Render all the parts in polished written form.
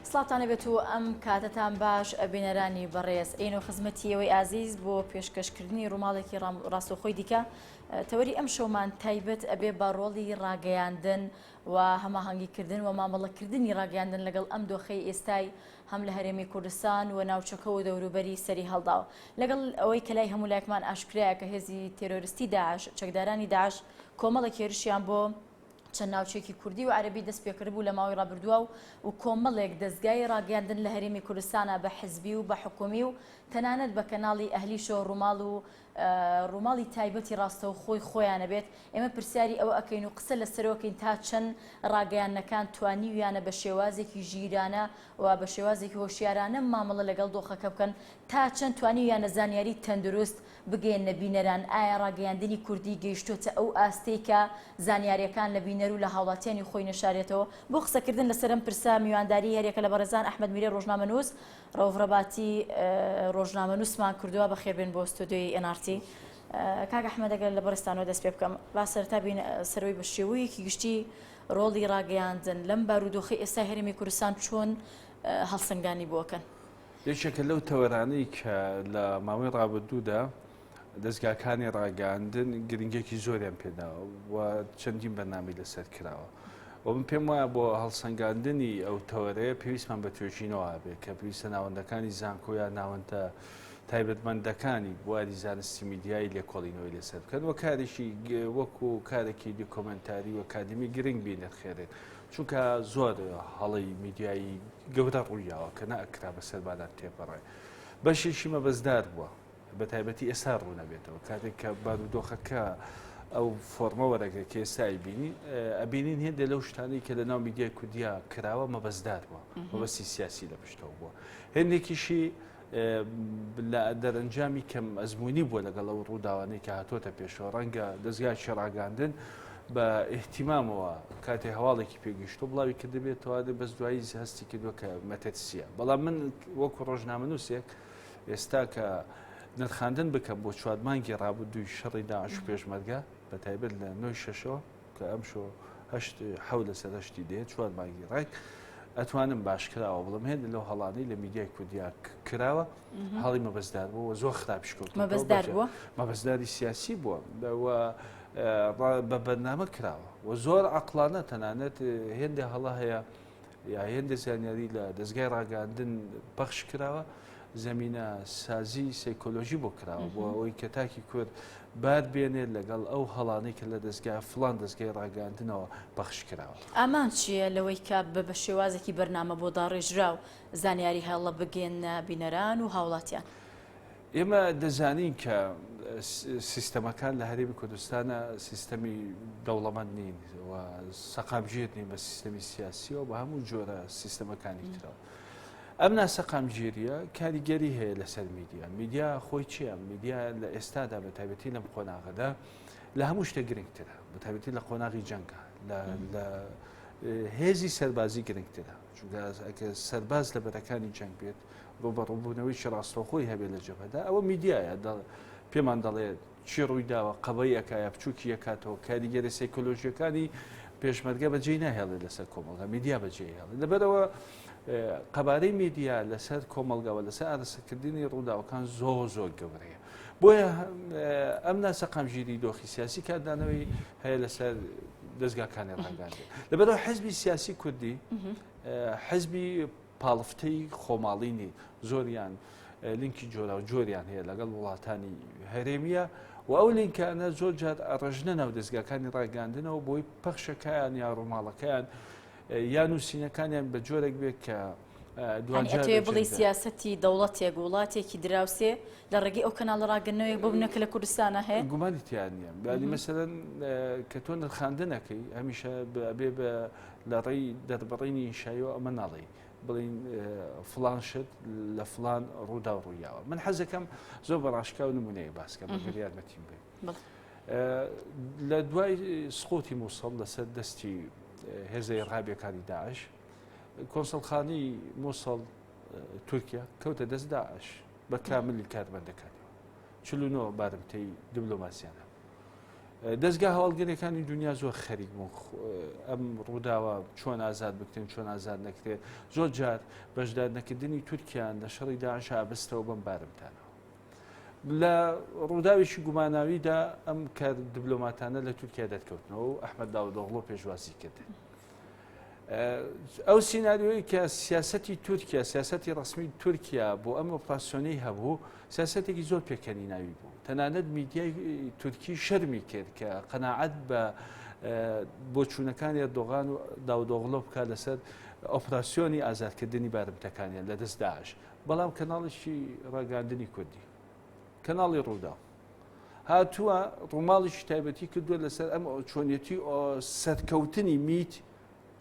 سڵاتانە بێت و ئەم کاتتان باش بینەرانی بەڕێز ئین و خزمەتیەوەی ئازیز بۆ پێشکەشکردنی ڕووماڵێکی ڕاستەوخۆی دیکە تەوەری ئەم شەومان تایبەت ئەبێ بە ڕۆڵی ڕاگەیاندن و هەماهەنگیکردن و مامەڵەکردنی ڕاگەیاندن لەگەڵ ئەم دۆخەی ئێستای هەم لە هەرێمی کوردستان و ناوچەکە و دەوروبەری سەری هەڵداوە لەگەڵ ئەوەی کە لای هەموو لایەکمان ئاشکرایە کە هێزی تێرۆریستی داعش چەکدارانی داعش کۆمەڵێکی هێرشیان بۆ چەند ناوچێکی کوردی و عەربی دەست پێکرد بوو لە ماوەی ڕابردووە و کۆمەڵێک دەستگای ڕاگەاندن لە هەرێمی کوردستانە بە حزبی و بە حکومی و تەنانەت بە کەناڵی ئەهلیشە و ڕووماڵ و ڕووماڵی تایبەتی ڕاستەوخۆی خۆیانە بێت ئێمە پرسیاری ئەوە ئەکەین و قسە لەسەرەوەکەین تا چەند ڕاگەیاندنەکان توانیویانە بە شێوازێکی ژیرانە و بە شێوازێکی هۆشیارانە مامەڵە لەگەڵ دۆخەکە بکەن تا چەند توانیویانە زانیاری تەندروست بگەێنە بینەران ئایا ڕاگەیاندنی کوردی گەیشتۆتە ئەو ئاستەی کە زانیاریەکان لە بینەر و لە هاوڵاتیانی خۆی نەشارێتەوە بۆ قسەکردن لەسەرم پرسا میوانداری هەرێکە لە بەڕێزان ئەحمەد میرێ ڕۆژنامەنووس ڕۆڤڕەباتی ڕۆژنامەنووسمان کردووە بەخێربێن بۆ ستودیۆی NRT کاک ئەحمەد ئەگەر لە بەڕێستانەوە دەست پێ بکەم با سەرەتا بین سەرەوەی بە شێوەیەکی گشتی ڕۆڵی ڕاگەیاندن لەم بارودۆخی ئێستای هەرێمی کوردستان چۆن هەڵسەنگانی بووەکەن یەکێکە لەو تەوەرانەی کە لە ماوەی ڕابردوودا دەستگاکانی ڕاگەاندن گرنگێکی زۆریان پێداوە و چەندین بەرنامەی لەسەر کراوە و من پێم وایە بۆ هەڵسەنگاندنی ئەو تەوەرەیە پێویستمان بە توێژینەوە بێت کە پێویستە ناوەندەکانی زانکۆ یا ناوەندە تایبەتمەندەکانی بواری زانستی میدیایی لێکۆڵینەوەی لەسەر بکەن و کارێکی وەکو کارێکی دیکۆمنتاری و کادمی گرنگ بینێت خێرێت چونکە زۆر هەڵی میدیایی گەورە ڕوویاوە کە نەئەکرا بەسەر بادان تێپەڕێ بەشێکی مەبەزدار بووە بە تایبەتی ئێستا ڕوو نەبێتەوە کاتێک کە بارودۆخەکە ئەو فۆرمە وەرەگە کە ئێستای بینی ئەبینین هێندە لەو شتانەی کە لە ناو میدیای کوردیا کراوە مەبەزدار بووە مەبەستی سیاسی لە پشتەوە بووە هێندێکیشی لە دەرەنجامی کەم ئەزمموی بووە لەگەڵ ئەو ڕووداوانەی کە هاتۆتە پێشەوە ڕەنگە دەستگای ڕاگەاندن بە احتیمامەوە کاتێ هەواڵێکی پێگەیشتۆ بڵاوی کە دەبێتەوە بەس دوایی هەستی کردووە کە مەتەرسیە بەڵام من وەکو ڕۆژنامەنووسێک ئێستا کە نرخاندن بکەم بۆ چوارمانگی ڕابردووی شەڕی داعش و پێشمەرگە بە تایبەت لە 9/6 کە ئەم شۆ حەوت لەسەر هەشتی دێت چوارمانگی ڕێک ئەتوانم باشکراوە بڵم هێندە لەو هەڵانەی لە میدیای کوردیا کراوە هەڵی مەبەزدار بووە زۆر خراپیش کەوت مەبەزداری سیاسی بووە بە بەرنامە کراوە و زۆر عەقڵانە تەنانەت هێندە هەڵە هەیە یا هێندە زانیاری لە دەستگای ڕاگەاندن پەخش کراوە زەمینە سازی سایکۆلۆژی بۆ کراوە بۆ ئەوەی کە تاکی کورد بار بێنێت لەگەڵ ئەو هەڵانەی کە لە دەستگای فڵان دەستگای ڕاگەاندنەوە پەخش کراوە ئامان چییە لەوەی کە بە شێوازێکی بەرنامە بۆ داڕێژرا و زانیاری هەڵە بگەێنە بینەران و هاوڵاتیان ئێمە دەزانین کە سیستەمەکان لە هەرێمی کوردستانە سیستەمی دەوڵەمەند نین و سەقامگیر نین بە سیستەمی سیاسیەوە بە هەموو جۆرە سیستەمەکانی ترەوە ئەم ناسەقامگیریە کاریگەری هەیە لەسەر میدیا خۆی چییە میدیا لە ئێستادا بە تایبەتی لەم قۆناغەدا لە هەموو شتە گرنگترە بە تایبەتی لە قۆناغی جەنگە لە هێزی سەربازی گرنگترە چونکە سەرباز لە بەرەکانی جەنگ بێت بۆ بەڕووبوونەوەی ڕاستەوخۆی هەبێت لە جەبهەدا ئەوە میدیایە پێمان دەڵێت چی ڕوویداوە قەبەی یەکایە بچووکی یەکاتەوە کاریگەری سایکۆلۆژیەکانی پێشمەرگە بەجێ ناهێڵێت لەسەر کۆمەڵگا میدیا بەجێ هێڵێت لەبەرەوە قەبارەی میدیا لەسەر کۆمەڵگاوە لەسەر ئارەسەکردنی ڕووداوەکان زۆر گەورەیە بۆیە ئەم ناسەقامگیری دۆخی سیاسی کاردانەوەی هەیە لەسەر دەستگاکانی ڕاگەاندن لەبەرەوە حیزبی سیاسی کوردی حیزبی پاڵفتەی خۆماڵینی زۆریان لینکی جۆرا و جۆریان هەیە لەگەڵ وڵاتانی هەرێمیە و ئەو لینکانە زۆر جار ئەڕژنە ناو دەستگاکانی ڕاگەاندنەوە بۆی پەخشەکەیان یا ڕووماڵەکەیان یا نووسینەکانیان بە جۆرێک بێت کە دوانجێ بڵی سیاسەتی دەوڵەتێک وڵاتێکی دراوسێ لە ڕێگەی ئەو کەناڵ ڕاگەنەوەی بۆ بنەکە لە کوردستانە هەیە گومانی تیان نییە بادی مەسەرەن کە تۆ نرخاندنەکەی هەمیشە بێ بە لە ڕێی دەربڕینی ئینشاییەوە ئەمە ناڵێ بڵین فلان شت لە فلان ڕوودا و ڕوویاوە من حەزەکەم زۆر بەڕاشکاو نمونەیە باسکە بەگەر یارمەتیم بێت لە دوای سقوتی مووسڵ لەسەر دەستی هێزەی ڕابیەکانی داعش کۆنسڵخانەی مووسڵ تورکیا کەوتە دەست داعش بە کاملی کاربەندەکانیەوە 49 بارمتەی دیبلۆماسیانە دەستگا هەواڵگەریەکانی دنیا زۆر خەریک بوون ئەم ڕووداوە چۆن ئازاد بکرێن چۆن ئازاد نەکرێت زۆر جار بەشدارنەکردنی تورکیان لە شەڕی داعش ئابستەوە بەم بارمتانەوە لە ڕووداوێکی گوماناویدا ئەم کار دیبلۆماتانە لە تورکیا دەرکەوتنەوە و ئەحمەد داودۆغڵۆ پێشوازی کرد ئەو سیناریۆی کە سیاسەتی تورکیا سیاسەتی ڕسمی تورکیا بۆ ئەم ئۆپراسیۆنەی هەبوو سیاسەتێکی زۆر پێکەنی ناوی بوو تەنانەت میدیای تورکی شەرمی کرد کە قەناعەت بە بۆچوونەکانی ئەردۆغان و داودۆغڵۆ بکە لەسەر ئۆپراسیۆنی ئازادکردنی بارمتەکانیان لە دەست داعش بەڵام کەناڵیشی ڕاگەاندنی کوردی کەناڵی ڕوودا هاتووە ڕووماڵیشی تایبەتی کردووە لەسەر ئەم چۆنیەتی سەرکەوتنی میت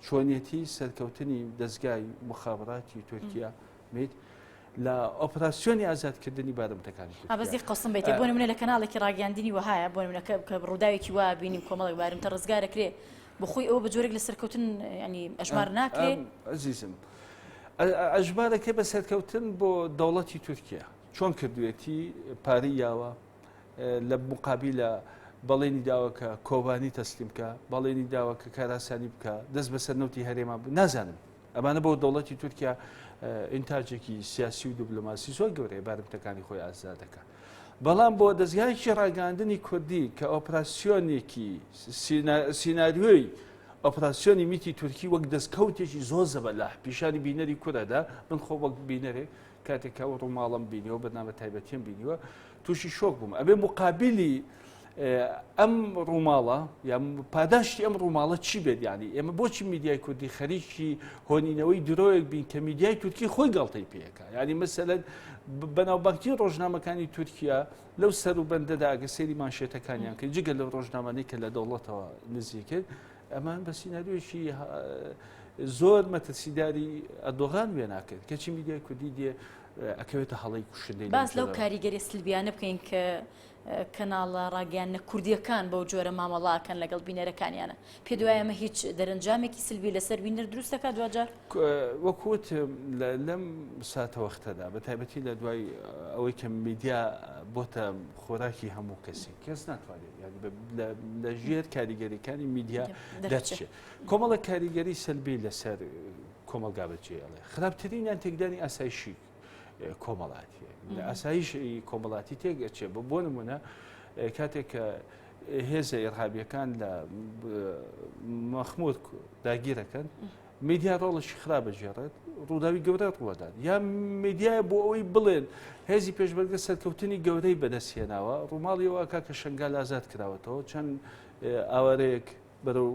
چۆنیەتی سەرکەوتنی دەستگای مخابراتی تورکیا میت لە ئۆپراسیۆنی ئازادکردنی بارمتەکانی ئابەزی قسم بێت بۆ نمونە لە کەناڵێکی ڕاگەاندنی وهایە بۆ نمونە کە ڕووداوێکی وا بینیم کۆمەڵێک بارمتە ڕزگارەکرێ بخۆی ئەوە بە جۆرێک لە سەرکەوتن ینی ئەژمار ناکرێ عزیزم ئەژمارەکە بە سەرکەوتن بۆ دەوڵەتی تورکیا چۆن کردوێتی پارەی یاوە لە مقابلە بەڵێنی داوەکە کۆبانی تەسلیم بکە بەڵێنی داوەکە کاراسانی بکە دەست بەسەر نەوتی هەرێما نازانم ئەمانە بۆ دەوڵەتی تورکیا ئینتاجێکی سیاسی و دیبلۆماسی زۆر گەورەیە بارمتەکانی خۆی ئازاد دەکات بەڵام بۆ دەستگایکی ڕاگەاندنی کوردی کە ئۆپراسیۆنێکی سیناریۆی ئۆپراسیۆنی میتی تورکی وەک دەستکەوتێکی زۆر زەبەلاح پیشانی بینەری کوورەدا من خۆ وەک بینەرێک کاتێکا و ڕووماڵم بینیەوە بەنامە تایبەتیم بینیوە تووشی شۆک بووم ئەبێ مقابلی ئەم ڕووماڵە یا پاداشتی ئەم ڕووماڵە چی بێت ینی ئێمە بۆچی میدیای کوردی خەریکی هۆنینەوەی درۆیەک بین کە میدیای تورکی خۆی گاڵتەی پێەکە ینی مەسەلەن بەناوبانگی ڕۆژنامەکانی تورکیا لەو سەر و بەندەدا ئەگە سەیری مانشێتەکانیان کرد جگە لەو ڕۆژنامانەی کە لە دەوڵەتەوە نزیک کرد ئەمان بە سیناریۆیشی زۆر مەترسیداری ئەردۆغان وێ ناکرد کەچی میدیای کوردی دێ ئەکەوێتە هەڵی کوشندەی باس لەو کاریگەری سلبیانە بکەین کە کەناڵە ڕاگەیاندنە کوردیەکان بەو جۆرە مامەڵاکەن لەگەڵ بینەرەکانیانە پێ دوایە ئەمە هیچ دەرەنجامێکی سلبی لەسەر بینەر دروستەکە دوجار وەکوت لەم ساتەوەختەدا بە تایبەتی لە دوای ئەوەی کە میدیا بۆتە خۆراکی هەموو کەسی کەس ناتوانێت لە ژێر کاریگەریەکانی میدیا دەچێت کۆمەڵە کاریگەری سلبی لەسەر کۆمەلگا بەجێڵێ خراپترینیان تێکدانی ئاسایشی کۆمەڵاتی لە ئاسایش کۆمەڵاتی تێگەچێ بۆ نمونە کاتێک کە هێزە ئێرهابیەکان لە مەخموود داگیرەکەن میدیا ڕۆڵشی خراپ بەجێڕێت ڕووداوی گەورە ڕوەدات یا میدیایە بۆ ئەوەی بڵێن هێزی پێشبەرگە سەرکەوتنی گەورەی بەدەستهێناوە ڕووماڵیەوە کە شنگال ئازاد کراوەتەوە چەند ئاوارەیەک بەرەو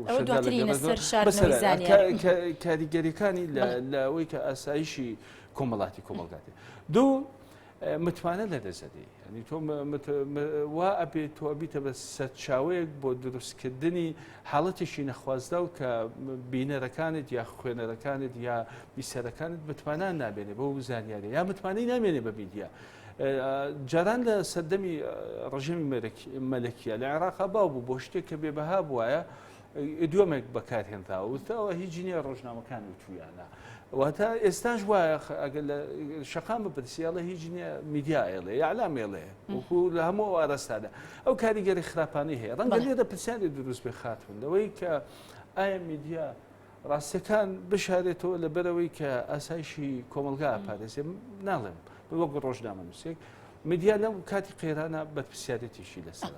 کاریگەریەکانی لە ئەوەی کە ئاسایشی کۆمەڵاتی کۆمەڵگاتی دوو متمانە لە دەزەدی ینی تۆ وا ئەبێت تۆ ئەبیتە بە سەرچاوەیەک بۆ دروستکردنی حاڵەتێکی نەخوازدا و کە بینەرەکانت یا خوێنەرەکانت یا بیسەرەکانت متمانان نابێنێ بۆ زانیارێ یا متمانەی نامێنێ بە میدیا جاران لە سەردەمی ڕژێمی مەلەکیە لە عێراقا باو بوو بۆ شتێک کە بێبەها بووایە دووەمێک بەکارهێنراوە وتەوە هیچ جینێ ڕۆژنامەکان وتویانە واتە ئێستاش وایە ئەگەر لە شەقام بپرسیاڵە هیچ میدیا ئێڵێ یاعلام ئێڵێ وەکو لە هەموو ئارەستادا ئەو کاریگەری خراپانەی هەیە ڕەنگە لێرە پرسیاری دروست بێ خاتون لەوەی کە ئایا میدیا ڕاستیەکان بشارێتەوە لەبەرەوەی کە ئاسایشی کۆمەلگا ئاپارێزێ ناڵێم وەک ڕۆژنامە نووسێک میدیا لەم کاتی قێرانە بەرپرسیارەتێکی لەسەر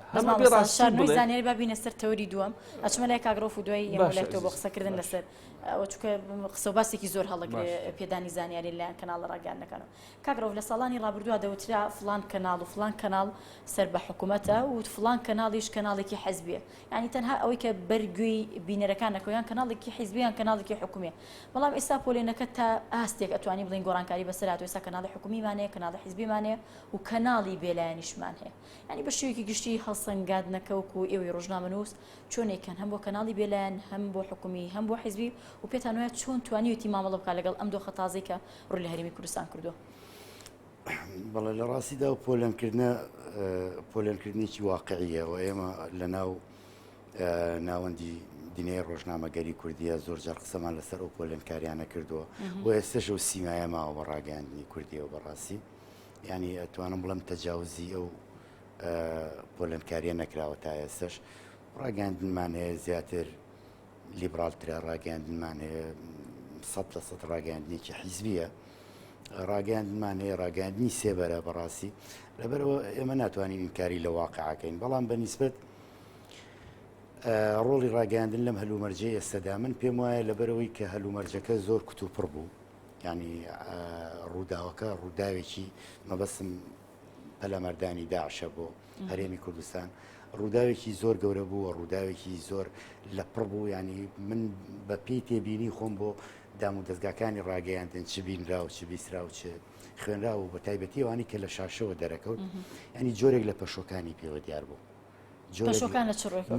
زانیاری بابینە سەر تەوری دووەم ئەچمە لای کاگرۆف و دوای ئێمەلێتەوە بۆ قسەکردن لەسەر چونکە قسە و باسێکی زۆر هەڵەگرێ پێدانی زانیاری لایەن کەناڵە ڕاگەاندنەکانەوە کاگرۆف لە ساڵانی ڕابردووە دەوترا فلان کەناڵ و فلان کەناڵ سەر بە حکوومەتە و فلان کەناڵیش کەناڵێکی حەزبیە ینی تەنها ئەوەی کە بەرگوێی بینەرەکانەکەیان کەناڵێکی حیزبیان کەناڵێکی حکومیە بەڵام ئێستا پۆلێنەکە تا ئاستێک ئەتوانی بڵین گۆڕانکاری بەسەرات و ئێستا کەناڵی حکومیمانەیە کەناڵی حیزبیمانەیە و کەناڵی بێلایەنیشمان هەیە ینی بە شێوەیەکی گشتی هەڵسەنگاندنەکەوکو ئێوەی ڕۆژنامەنووس چۆنێکن هەم بۆ کەناڵی بێلایەن هەم بۆ حکومی هەم بۆ حیزبی و پێتان وایە چۆن توانیوێتی مامەڵە بکات لەگەڵ ئەم دۆخە تازەی کە ڕووی لە هەرێمی کوردستان کردووە بەڵێ لە ڕاستیدا و پۆلێنکردنیی واقعیە و ئێمە لە ناو ناوەندی دنیای ڕۆژنامەگەری کوردیە زۆر جار قسەمان لەسەر ئەو پۆلێنکاریانە کردووە و ئێستش و سیمایە ماوە بە ڕاگەاندنی کوردیەوە بەڕاستی ینی ئەتوانم بڵم تەجاوزی ئەو پۆلێنکاریە نەکراوە تا ئێستش ڕاگەاندنمان هەیە زیاتر لیبرالترە، ڕاگەاندنمان هەیە 100% ڕاگەاندنێکی حیزبیە، ڕاگەاندنمان هەیە ڕاگەاندنی سێبەرە بەڕاستی، لەبەرەوە ئێمە ناتوانین ئینکاری لە واقعەکەین، بەڵام بەنسبەت ڕۆڵی ڕاگەاندن لەم هەلومەرجەی ئێستادا من پێم وایە لەبەرەوەی کە هەلومەرجەکە زۆر کتوپڕ بوو، ینی ڕووداوەکە ڕووداوێکی مەبەستم پەلەمەردانی داعشە بۆ هەرێمی کوردستان، ڕووداوێکی زۆر گەورە بوو، ڕووداوێکی زۆر لەپڕ بوو، ینی من بە پێی تێبینی خۆم بۆ دام و دەستگاکانی ڕاگەیاندن چ بینرا و چ بیسرا و چ خوێنرا و بە تایبەتی ئەوانی کە لە شاشەوە دەرەکەوت، ینی جۆرێک لە پەشۆکانی پێوە دیار بوو.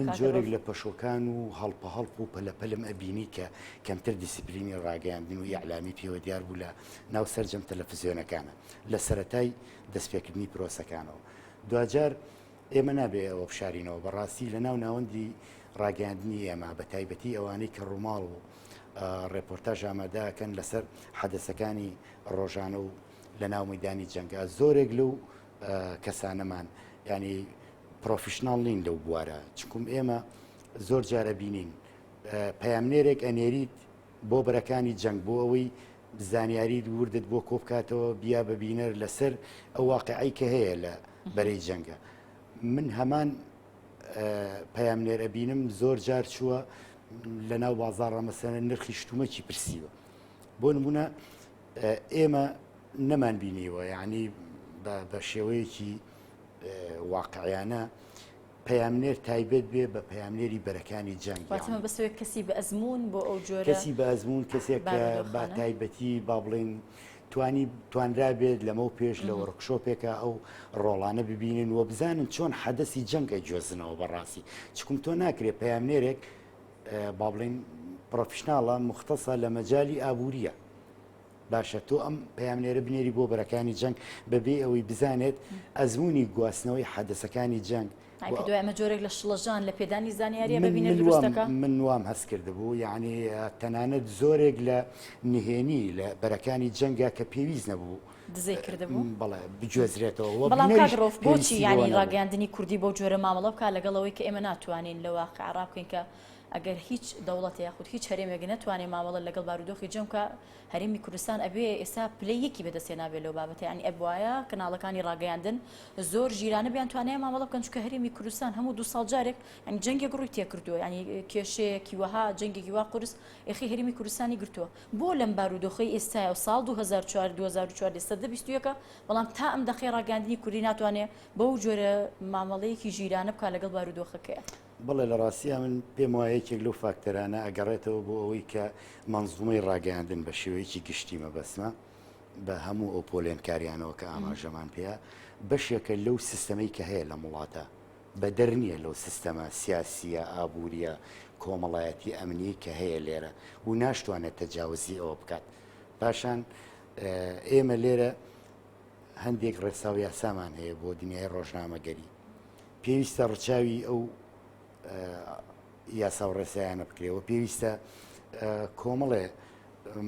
من جۆرێک لە پەشۆکان و هەڵپە هەڵپ و پەلەپەلم ئەبینی کە کەمتر دیسیپلینی ڕاگەاندن و یعلامی پێوە دیار بوو لە ناو سەرجەم تەلەڤیزیۆنەکانە لە سەرەتای دەستپێکردنی پرۆسەکانەوە. دوجار ئێمە نابێ ئەوە بشارینەوە بەڕاستی لە ناو ناوەندی ڕاگەاندنی ئێمە بە تایبەتی ئەوانەی کە ڕووماڵ و ڕێپۆرتاژ ئامادەکەن لەسەر حەدەسەکانی ڕۆژانە و لە ناو مەیدانی جەنگا زۆرێک لەو کەسانەمان ینی پرۆفیشناڵ نین لەو بوارە، چکم ئێمە زۆر جارە بینین پەیامنێرێک ئەنێریت بۆ بەرەکانی جەنگ بۆ ئەوەی زانیاری وردت بۆ کۆبکاتەوە بیا ببینەر لەسەر ئەو واقعی کە هەیە لە بەرەی جەنگە. من هەمان پەیامنێر ئەبینم زۆر جار چووە لە ناو بازاڕە مەسەلەن نرخی شتومەکی پرسیوە، بۆ نمونە ئێمە نەمان بینیوە، یعنی بە شێوەیەکی واقعیانە پەیامنێر تایبەت بێ بە پەیامنێری بەرەکانی جەنگ، بەسەوەی کەسی بە ئەزمون بۆ ئەو جۆرە کەسی بە ئەزمون کەسێک کە با تایبەتی با بڵێن توانرا بێت لەمە و پێش لە وەرکشۆپێکە ئەو ڕۆڵانە ببینن و بزانن چۆن حەدەسی جەنگە جۆزنەوە بەڕاستی، چکم تۆ ناکرێت پەیامنێرێک با بڵێن پرۆفیشناڵە مختصە لە مەجای ئابووریە، باشە تۆ ئەم پەیامنێرە بنێری بۆ بەرەکانی جەنگ بەبێ ئەوەی بزانێت ئەزمموی گواستنەوەی حەدەسەکانی جەنگ ئەمە جۆرێک لە شڵەژان لە پێدانی زانیاریە ببینێ دروستەکە. من وام هەست کرده بوو، یعنی تەنانەت زۆرێک لە نهێنی لە بەرەکانی جەنگا کە پێویست نەبوو دزەی کرده بوو، بەڵێ بجوێزرێتەوە. بەڵام کاگرۆف بۆچی ینی ڕاگەاندنی کوردی بۆ جۆرە مامەڵە بکە لەگەڵەوەی کە ئێمە ناتوانین لە واقع ڕابکەین کە ئەگەر هیچ دەوڵەت یاخود هیچ هەرێمێک نەتوانێت مامەڵە لەگەڵ بارودۆخی جەمکە هەرێمی کوردستان ئەبێ ئێستا پلەیەکی بەدەستێ نابێت لەو بابەتە، ینی ئەبواە کەناڵەکانی ڕاگەیاندن زۆر ژیرانە بیان توانێت مامەڵە بکەن چکە هەرێمی کوردستان هەموو 2 ساڵ جارێک ینی جەنگێک ڕووی تێکردووە، ینی کێشەیەکی وەها جەنگێکی وا قورس ئێخی هەرێمی کوردستانی گرتووە بۆ لەم بارودۆخی ئێستای و ساڵ 2004 ئێستا 2021 بەڵام تا ئەم دەخی ڕاگەاندنی کوردی ناتوانێت بەو جۆرە مامەڵەیەکی ژیرانە بکە لەگەڵ بارودۆخەکەیە. بەڵێ لە ڕاستیە من پێم وایە یەکێک لەو فاکتەرانە ئەگەڕێتەوە بۆ ئەوەی کە مەنزومەی ڕاگەیاندن بە شێوەیەکی گشتی مەبەسمە بە هەموو ئەو پۆلێنکاریانەوە کە ئاماژەمان پێەیە بەشێکە لەو سیستەمەی کە هەیە لە وڵاتە بە دەرنیە لەو سیستەمە سیاسیە ئابوووریە کۆمەڵایەتی ئەمنی کە هەیە لێرە و ناشتوانێت تەجاوزی ئەوە بکات. پاشان ئێمە لێرە هەندێک ڕێساو یاسامان هەیە بۆ دنیای ڕۆژنامەگەری، پێویستە ڕچاوی ئەو یاسا و ڕێسایانە بکرێەوە، پێویستە کۆمەڵێ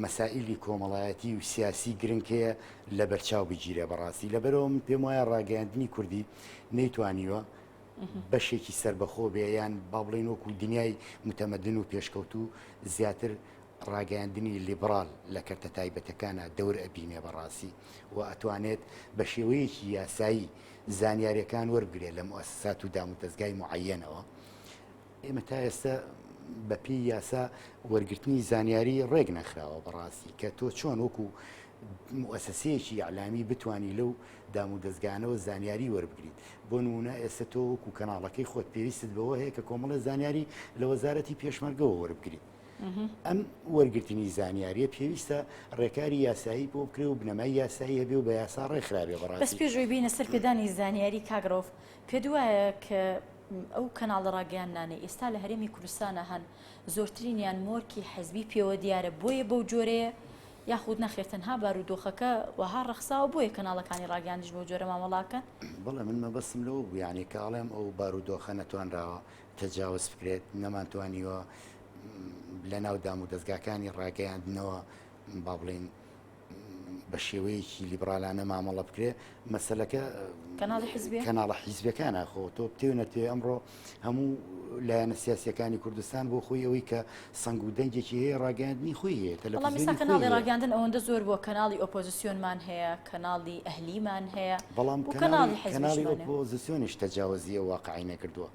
مەسائلی کۆمەڵایەتی و سیاسی گرنگەیە لە بەرچاو بگیرێ بەڕاستی. لەبەرەوە من پێم وایە ڕاگەیاندنی کوردی نەیتوانیوە بەشێکی سربەخۆ بێ یان با بڵێن وەکو دنیای متەمەدن و پێشکەوت و زیاتر ڕاگەیاندنی لیبرال لە کەرتە تایبەتەکانە دەور ئەبینێ بەڕاستی و ئەتوانێت بە شێوەیەکی یاسایی زانیاریەکان وەربگرێت لە مؤسسات و دام و دەستگای معەنەوە. ئێمە تا ئێستا بەپی یاسا وەرگرتنی زانیاری ڕێک نەخراوە بەڕاستی کە تۆ چۆن وەکو مؤسسەیەکی ئەعلامی بتانی لەو دام و دەستگانەوە زانیاری وەربگریت. بۆ نمونە ئێستا تۆ وەکو کەناڵەکەی خۆت پێویستت بەوە هەیە کە کۆمەڵە زانیاری لە وەزارەتی پێشمەرگەوە وەربگریت. ئەم وەرگرتنی زانیاریە پێویستە ڕێکاری یاسایی بۆ بکرێ و بنەمای یاسایی هەبێ و بە یاسا ڕێکخراوێ بەڕاستی. بەس پێشەوەی بینە سەر پێدانی زانیاری کاگرۆف پێ دوایە کە ئەو کەناڵە ڕاگەیاندانەی ئێستا لە هەرێمی کوردستانە هەن زۆرترینیان مۆرکی حەزبی پێوە دیارە بۆیە بەو جۆرەیە یاخود نەخێتەنها بارودۆخەکە وەها ڕەخساوە بۆیە کەناڵەکانی ڕاگەاندنیش بۆ جۆرە مامەڵاکەن. بەڵێ من مەبەستم لەوە بوو یعنی کاڵێم ئەو بارودۆخە نەتوانراوە تەجاوز بکرێت نەمانتوانیوە لە ناو دام و دەستگاکانی ڕاگەیاندنەوە با بڵێن بە شێوەیەکی لیبرالانە مامەڵە بکرێ مەسەلەکە کەناڵی حیزبیە کەناڵە حیزبەکانە خۆ تۆ بتێونەتێ ئەمڕۆ هەموو لایەنە سیاسیەکانی کوردستان بۆ خۆی ئەوەی کە سنگ و دەنگێکی هەیە ڕاگەاندنی خۆی هەیە بەڵام ئێستا کەناڵی ڕاگەاندن ئەوەندە زۆر بۆ کەناڵی ئۆپۆزیسیۆنمان هەیە کەناڵی ئەهلیمان هەیە بەڵام کەناڵی کەناڵی ئۆپۆزیسیۆنیش تەجاوزیە واقعی نەکردووە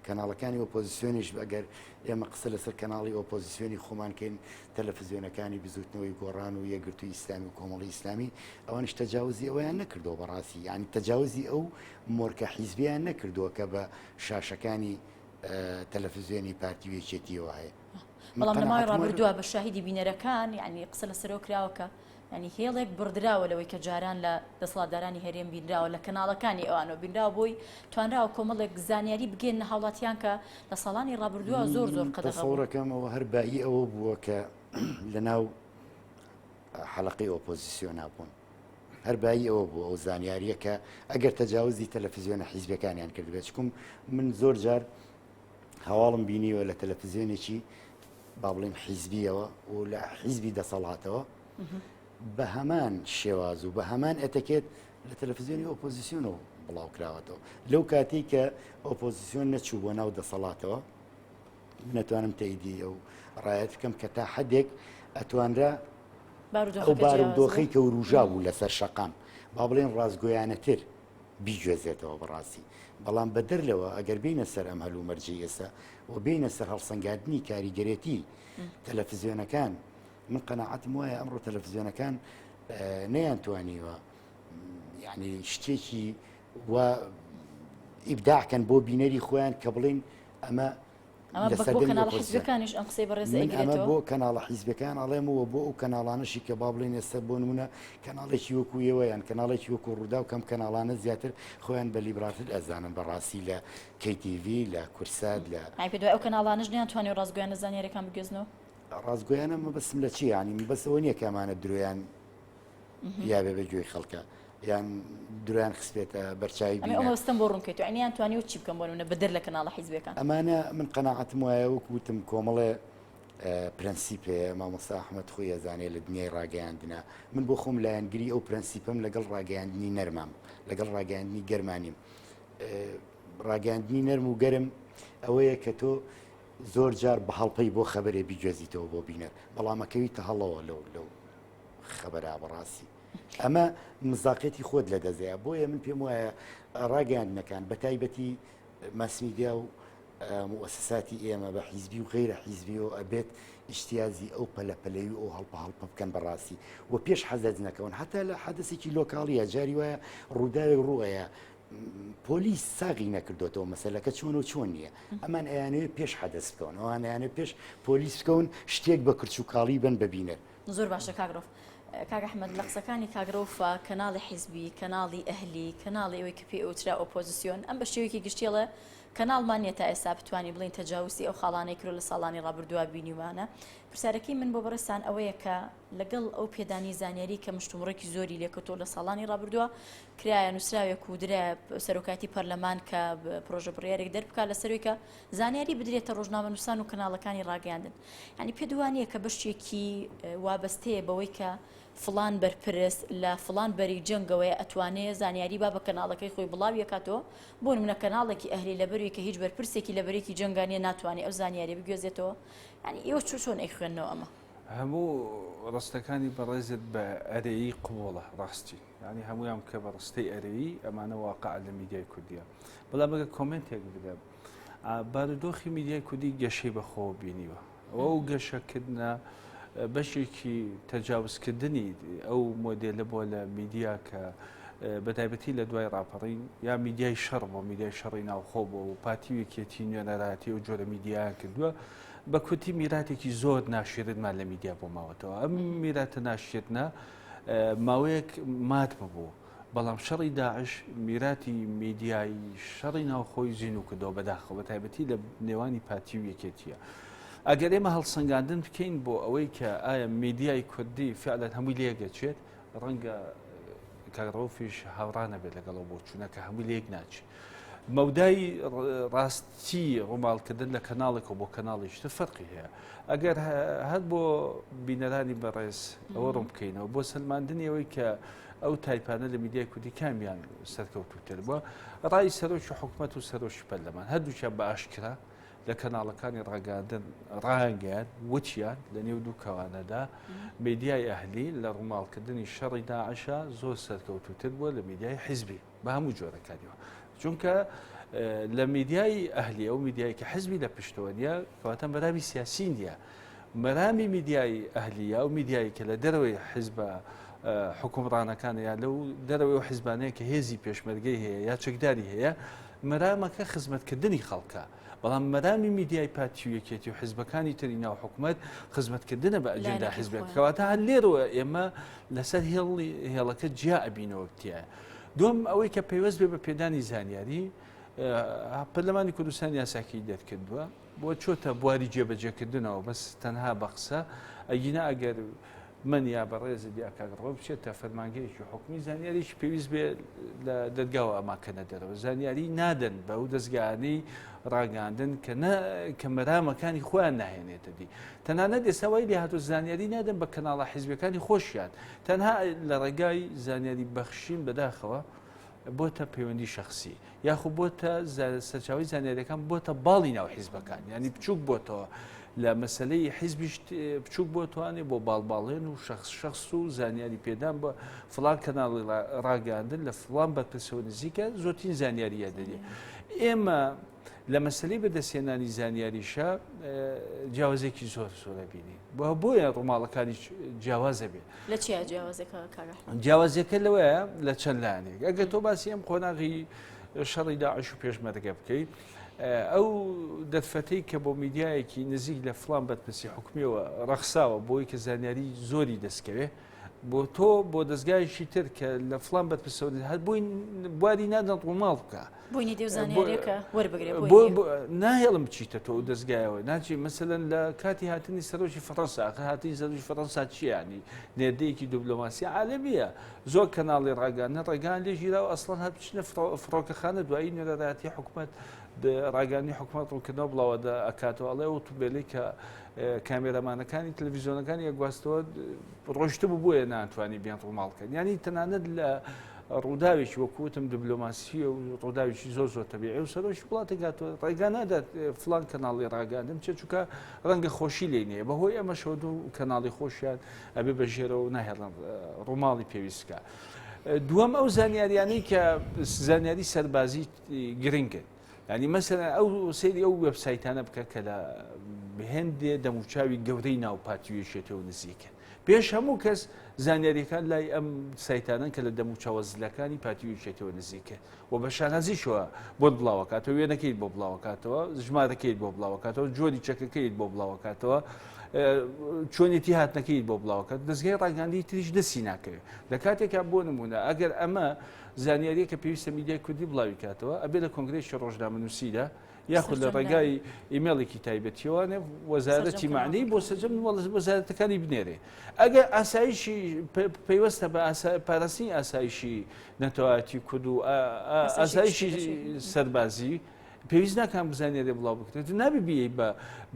کەناڵەکانی ئۆپۆزیسیۆنیش ئەگەر ئێمە قسە لەسەر کەناڵی ئۆپۆزیسیۆنی خۆمانکەین تەلەڤیزیۆنەکانی بزوتنەوەی گۆڕان و یەکگرتووی ئیسلامی و کۆمەڵی ئیسلامی ئەوانش تەجاوزی ئەویان نەکردەوە بەڕاستی ینی تەجاوزی ئەو مۆرکە حیزبیان نەکردووە کە بە شاشەکانی تەلەڤیزیۆنی پارتی وێچێتیەوە هەیە بەڵام لە ماوەی ڕابردووە بە شاهیدی بینەرەکان یعنی قسە لەسەرەوە کراوەکە ینی هێڵێک بردراوە لەوەی کە جاران لە دەسەڵاتدارانی هەرێم بینراوە لە کەناڵەکانی ئەوانەوە بینراوە بۆی توانراوە کۆمەڵێک زانیاری بگێن نە هاوڵاتیان کە لە ساڵانی ڕابردووە زۆر قەدەغە تەسەوڕەکەمەوە هەر بایی ئەوە بووە کە لەناو حەڵەقەی ئۆپۆزیسیۆنا بوون هەر بایی ئەوە بوو ئەو زانیاریە کە ئەگەر تەجاوزی تەلەڤیزیۆنە حیزبەکانیان کردبێت چکم من زۆر جار هەواڵم بینیوە لە تەلەڤیزیۆنێکی با بڵێم حیزبیەوە و لە حیزبی دەسەڵاتەوە بە هەمان شێواز و بە هەمان ئەتەکێت لە تەلەڤیزیۆنی ئۆپۆزیسیۆنەوە بڵاو کراوەتەوە لەو کاتی کە ئۆپۆزیسیۆن نەچوو بۆ ناو دەسەڵاتەوە نەتوانم تەیدی ئەو ڕایەت بکەم کە تا حەدێک ئەتوانرا ئەو بارودۆخەی کە وروژا بوو لەسەر شەقام با بڵێن ڕازگۆیانەتر بیگوێزێتەوە بەڕاستی بەڵام بە دەرلەوە ئەگەر بینە سەر ئەم هەلوو مەرجی ئێستا و بینە سەر هەڵسەنگاندنی کاریگەرێتی تەلەڤیزیۆنەکان من قەناعەتم وایە ئەمڕۆ تەلەڤیزیۆنەکان نەیانتوانیوە یعنی شتێکی وا ئیبداعکەن بۆ بینەری خۆیان کە بڵین ئەمە کەناڵ حیزبەکانیش ئەم قسەی بەڕێز ئەمە بۆ کەناڵە حیزبەکان ئەڵێمەوە بۆ ئەو کەناڵانشی کە با بڵین ئێستا بۆ نمونە کەناڵێکی وەکو ئێوە یان کەناڵێکی وەکو ڕوودا و کەم کەناڵانە زیاتر خۆیان بە لیبراتر ئەزانن بەڕاستی لە KTV لە کورسات لە ئەو کەناڵانش نیانتوانێت ڕازگویانە زانیاریەکان بگوێزنەوە ڕازگویانە مەبەستم لە چی ینی بەسەوە نییە کەمانە درۆیان یاێ بەگوێی خەڵکە یان درۆیان خسبێتە بەرچاوی ئەمەستم بۆ ڕوونکەیت و ئەنیان توانی و چی بکەم بۆنە بەدەر لە کەناڵە حیزبەکان ئەمانە من قەناعەتم وایە وەکوتم کۆمەڵێ پرەنسیپێ مامۆستا ئەحمەد خۆی ئەزانێ لە دنیای ڕاگەیاندنە من بۆ خۆم لایەنگری ئەو پرەنسیپەم لەگەڵ ڕاگەیاندنی نەرمام لەگەڵ ڕاگەیاندنی گەرمانیم ڕاگەیاندنی نەرم و گەرم ئەوەیە کە تۆ زۆر جار بە هەڵپەی بۆ خەبەرێ بیگوێزیتەوە بۆ بینەر بەڵامەکەویتە هەڵەوە لەو خەبەرا بەڕاستی ئەمە مزاقێتی خۆت لە دەزەیە بۆیە من پێم وایە ڕاگەیاندنەکان بە تایبەتی ماسمیدیا و مؤسساتی ئێمە بە حیزبی و غیرە حیزبی و ئەبێت ئیشتیازی ئەو پەلەپەلەوی و ئەو هەڵپە بکەن بەڕاستی و پێش حەزەت نەکەون هەتا لە حەدەسێکی لۆکاڵیە جاری وایە ڕووداوێک ڕووەیە پۆلیس ساغی نەکردوێتەوە مەسەلەکە چۆن و چۆن نییە ئەمان ئەیانەوێت پێش حەدەس بکەون ئەوانیانە پێش پۆلیس بکەون شتێک بە کرچ و کاڵی بن ببینێت زۆر باشە کاگرۆف کاک ئەحمەد لە قسەکانی کاگرۆفە کەناڵی حیزبی کەناڵی ئەهلی کەناڵی ئەوەی کە پێ ئەوترا ئۆپۆزیسیۆن ئەم بە شێوەیەکی گشتیڵە کەناڵمان نیە تا ئێستا بتوانانی بڵین تەجاوزی ئەو خاڵانەی کرۆ لە ساڵانی ڕابردووە بینیوانە پرسیارەکەی من بۆ بەڕێستان ئەوەیە کە لەگەڵ ئەو پێدانی زانیاری کە مشتومڕێکی زۆری لێکەوتۆ لە ساڵانی ڕابردووە کرایە نووسراوێک و درایە سەرۆکاتی پەرلەمان کە پرۆژە بڕیارێک دەربکات لەسەروی کە زانیاری بدرێتە ڕۆژنامە نووسان و کەناڵەکانی ڕاگەاندن ینی پێدوانیە کە بەشتێکی وابەستەیە بەوەی کە فلان بەرپرس لە فلان بەری جنگەوەی ئەتوانێت زانیاری با بە کەناڵەکەی خۆی بڵاو یەکاتەوە بۆ منە کەناڵێکی ئەهلی لەبەروی کە هیچ بەرپرسێکی لەبەرێکی جنگانیە ناتوانێت ئەو زانیاری بگوێزێتەوە ینی ئێوە چۆن ئەیخوێنەوە ئەمە هەموو ڕستەکانی بەڕێزت بە ئەرەیی قوڵە ڕاستی ینی هەمویان کە بە ڕستەی ئەرەیی ئەمانە واقع لە میدیای کوردیە بەڵام بەگە کۆمنتێک بدەم بارودۆخی میدیای کوردی گەشەی بەخۆ بینیوە ئەو گەشەکردنە بەشێکی تەجاوزکردنی ئەو مۆدێلە بۆ لە میدیا کە بەتایبەتی لە دوای ڕاپەڕین یا میدیای شەڕ بۆ میدیای شەڕی ناوخۆ بۆ و پاتیوێکێتی نوێنەراتی و جۆرە میدیایان کردووە بە کوتی میراتێکی زۆر ناشێتمان لە میدیا بۆ ماوەتەوە ئەم میراتە ناشێتنە ماوەیەک مات ببوو بەڵام شەڕی داعش میراتی میدیایی شەڕی ناوخۆی زین و کردەوە بەداخەوە بەتایبەتی لە نێوانی پاتیوێکێتیە ئەگەر ئێمە هەڵسەنگاندن بکەین بۆ ئەوەی کە ئایا میدیای کوردی فعلەن هەمووی لێگەچێت ڕەنگە کاگرۆفیش هاوڕانە بێت لەگەڵەوە بۆ چوونەکە هەمووی لێک ناچێت مەودای ڕاستی ڕووماڵکردن لە کەناڵێک و بۆ کەناڵیشتر فەرقی هەیە ئەگەر هەر بۆ بینەرانی بەڕێز ئەوە ڕوون بکەینەوە بۆ سلماندنیەوەی کە ئەو تایپانە لە میدیای کوردی کامیان سەرکەوتوتر بووە ڕای سەرۆکی حکوومەت و سەرۆشی پەرلەمان هەردووچیان بە ئاشکرا لە کەناڵەکانی ڕاگەاندن ڕاهەنگیان وتیان لە نێو دوو کەوانەدا میدیای ئەهلی لە ڕووماڵکردنی شەڕی داعشە زۆر سەرکەوتوتر بووە لە میدیای حیزبی بە هەموو جۆرەکانیەوە چونکە لە میدیای ئەهلی ئەو میدیای کە حیزبی لە پشتەوە نیە کەواتە مەرامی سیاسی نیە مەرامی میدیای ئەهلیە و میدیایی کە لە دەرەوەی حیزبە حکومڕانەکان یا لەو دەرەوەی و حیزبانەیە کە هێزی پێشمەرگەی هەیە یا چەکداری هەیە مەرامەکە خزمەتکردنی خەڵکە بەڵام مەرامی میدیای پارتی و یەکێتی و حیزبەکانی تری ناو حکوومەت خزمەتکردنە بە ئەجەندا حیزبێک کەواتە هەر لێرەوە ئێمە لەسەر هێڵەکە جیا ئەبینەوە تایە دوم ئەوەی کە پەیوەست بێ بە پێدانی زانیاری پەرلەمانی کوردستان یاساکەی دەرکردووە بۆ چۆتە بواری جێبەجێکردنەوە بەس تەنها بە قسە ئەگینا ئەگەر من یا بەڕێزە دیاکەڕۆ بچێتە فەرمانگەیەکی حکومی زانیاریش پێویست بێ لە دەرگاوە ئەماکەنە دەرەوە زانیاری نادەن بە ئەو دەستگاانەی ڕاگەاندن کە مەرامەکانی خۆیان ناهێنێتە دی تەنانەت ئێساوای لێ هاتوو زانیاری نادەن بە کەناڵە حیزبەکانی خۆشیان تەنها لە ڕێگای زانیاری بەخشین بەداخەوە بۆتە پەیوەندی شخصی یاخود بۆتە سەرچاوی زانیاریەکان بۆتە باڵی ناو حیزبەکان ینی بچووک بۆتەوە لە مەسلەی حیزبیش بچووک بۆ توانێت بۆ باڵباڵێن و شخص و زانیاری پێدان بە فڵان کەناڵی ڕاگەاندن لە فڵان بەرپرسەوە نزیکە زۆرترین زانیاریە دەدێت ئێمە لە مەسلەی بەدەستێنانی زانیاریشە جیاوازێکی زۆر بینی بۆیە ڕووماڵەکانی جیاوازە بێت لە چیا جیاوازەکە کاگە جیاوازەکە لەوەیە لە چەند لایەنێک ئەگەر تۆ باسی ئەم قۆناغی شەڕی داعش و پێشمەرگە بکەیت ئەو دەرفەتەی کە بۆ میدیایەکی نزیک لە فڵان بەرپرسی حکومیەوە ڕەخساوە بۆی کە زانیاری زۆری دەستکەوێت بۆ تۆ بۆ دەستگایشی تر کە لە فڵان بەرپرسەوە هەر بۆی بواری نادەن ڕووماڵ بکە بووینی دێوزانیارێکە وەربگرێ ناهێڵم بچیتە تۆ دەستگایەوە ناچی مەسەلەن لە کاتی هاتنی سەرۆکی فەڕەنسا هاتنی سەرۆکی فەڕەنسا چیانی نێردەیەکی دیبلۆماسی عالەمیە زۆر کەناڵی ڕاگەاندن ڕێگان لێ ژیراوە ئەسڵەن هەر بچنە فڕۆکەخانە دوایی نوێرەداتی حکوومەت ڕاگەاندنی حکوومەت ڕوونکردنەوە بڵاوە ئەکاتەوە ئەڵێ ئۆتۆمبیلی کە کامێرەمانەکانی تەلەڤیزیۆنەکانی یەکگواستەوە ڕۆشتە بووە ناتوانانی بیان ڕووماڵکەن ینی تەنانەت لە ڕووداوێکی وەکوتم دیبلۆماسیە و ڕووداوێکی زۆر زۆر تەبیعی و سەرۆکی وڵاتی گاتەوە ڕێگا نادات فڵان کەناڵی ڕاگەاندن چونکە ڕەنگە خۆشی لێ نییە بەهۆی ئەمە شەود و کەناڵی خۆشیان ئەبێ بەژێرەوە ناهێڵن ڕووماڵی پێویستکە دووەم ئەو زانیاریانەی کە زانیاری سەربازی گرنگن ینی مەسەلەن ئەو سەیری ئەو وێبسایتانە بکە کە لە هێندێ دەموچاوی گەورەی ناو پارتیوێشێتەوە نزیکە پێش هەموو کەس زانیاریەکان لای ئەم سایتانن کە لە دەموچاوە زلەکانی پارتیوێشێتەوە نزیکە و بە شانازیشەوە بۆ بڵاوکاتەوە وێنەکەیت بۆ بڵاوکاتەوە ژمارەکەیت بۆ بڵاوکاتەوە جۆری چەکەکەیت بۆ بڵاوکاتەوە چۆنیەتی هاتنەکەیت بۆ بڵاوکات دەستگای ڕاگەاندنی تریش دەستی ناکەوێت لە کاتێکا بۆ نمونە ئەگەر ئەمە زانیاریە کە پێویستە میدیای کوردی بڵاوی کاتەوە ئەبێ لە کۆنگرێکی ڕۆژنامەنووسیدا یاخود لە ڕێگای ئیمێڵێکی تایبەتیوانێ وەزارەتی معنی بۆ سەرجەم وەزارەتەکانی بنێرێ ئەگەر ئاسایشی پەیوەستە بە پاراستنی ئاسایشی نەتەوایەتی کورد و ئاسایشی سەربازی پێویست ناکەم بزانێرێ بڵاو بکرێت نابێ بیێ